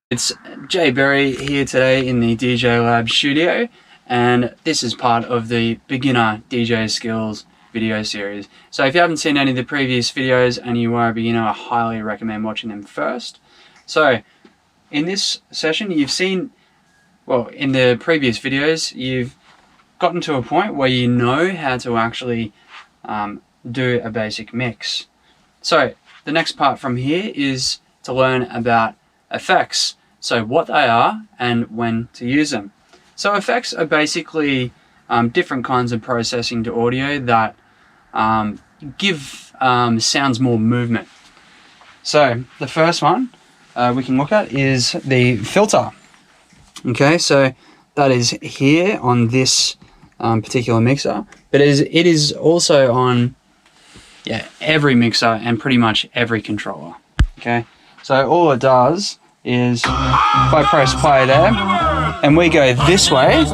It's Jay Berry here today in the DJ Lab studio, and this is part of the Beginner DJ Skills video series. So if you haven't seen any of the previous videos and you are a beginner, I highly recommend watching them first. So in this session you've seen, well, in the previous videos you've gotten to a point where you know how to actually do a basic mix. So the next part from here is to learn about effects, so what they are and when to use them. So effects are basically different kinds of processing to audio that give sounds more movement. So the first one we can look at is the filter. Okay, so that is here on this particular mixer, but it is also on every mixer and pretty much every controller. Okay, so all it does is, if I press play there and we go this way,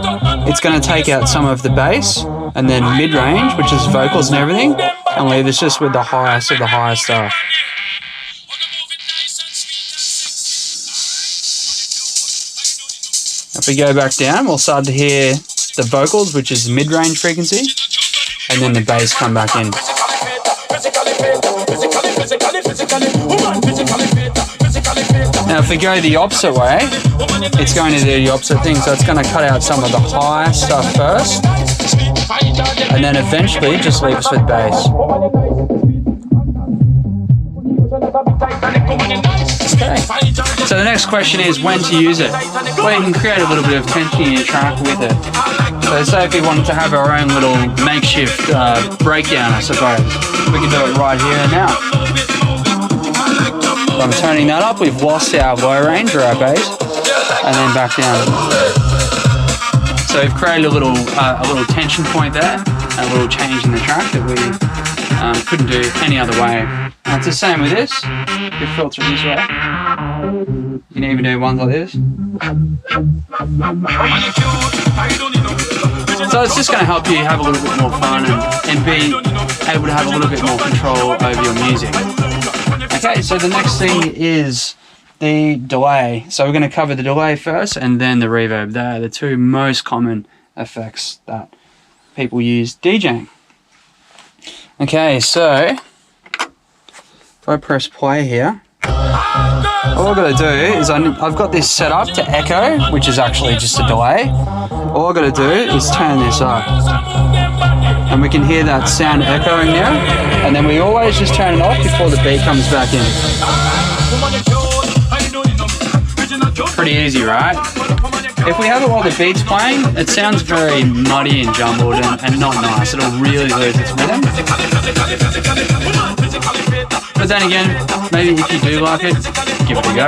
it's going to take out some of the bass and then mid-range, which is vocals and everything, and leave us just with the highest of the high stuff. If we go back down, we'll start to hear the vocals, which is mid-range frequency, and then the bass come back in. Now if we go the opposite way, it's going to do the opposite thing, so it's going to cut out some of the high stuff first, and then eventually just leave us with bass. Okay, so the next question is when to use it. Well, you can create a little bit of tension in your track with it. So say if we wanted to have our own little makeshift breakdown, I suppose, we can do it right here and now. So I'm turning that up, we've lost our low range or our bass, and then back down. So we've created a little tension point there, a little change in the track that we couldn't do any other way. And it's the same with this. You filter it this way. You can even do ones like this. So it's just going to help you have a little bit more fun and be able to have a little bit more control over your music. Okay, so the next thing is the delay. So we're going to cover the delay first and then the reverb. They're the two most common effects that people use DJing. Okay, so if I press play here, all I've got to do is I've got this set up to echo, which is actually just a delay. All I've got to do is turn this up. And we can hear that sound echoing now. And then we always just turn it off before the beat comes back in. Pretty easy, right? If we have it while the beat's playing, it sounds very muddy and jumbled and not nice. It'll really lose its rhythm. But then again, maybe if you do like it, give it a go.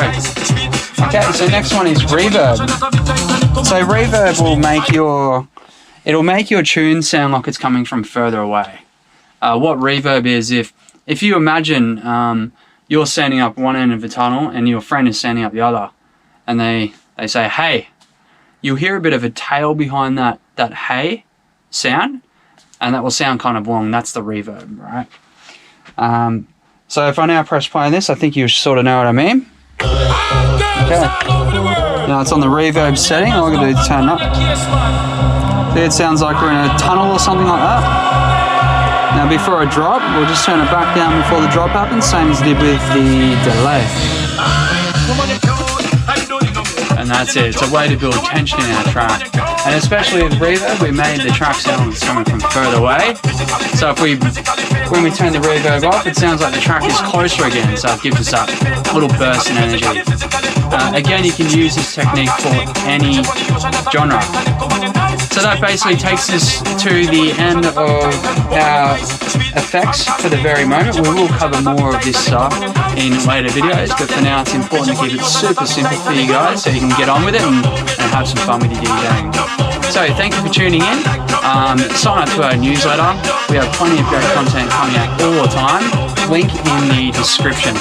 Okay, so next one is reverb. So reverb will make your tune sound like it's coming from further away. What reverb is, if you imagine you're standing up one end of the tunnel and your friend is standing up the other, and they say, hey, you'll hear a bit of a tail behind that hey sound, and that will sound kind of long. That's the reverb, right? So if I now press play on this, I think you sort of know what I mean. Okay. Now it's on the reverb setting. All I'm going to do is turn it up. See, it sounds like we're in a tunnel or something like that. Now before I drop, we'll just turn it back down before the drop happens, same as I did with the delay. And that's it. It's a way to build tension in our track. And especially with reverb, we made the track sound like it's coming from further away. So when we turn the reverb off, it sounds like the track is closer again. So it gives us that little burst in energy. Again, you can use this technique for any genre. So that basically takes us to the end of our effects for the very moment. We will cover more of this stuff in later videos, but for now it's important to keep it super simple for you guys so you can get on with it and have some fun with your DJing. So thank you for tuning in. Sign up to our newsletter. We have plenty of great content coming out all the time. Link in the description.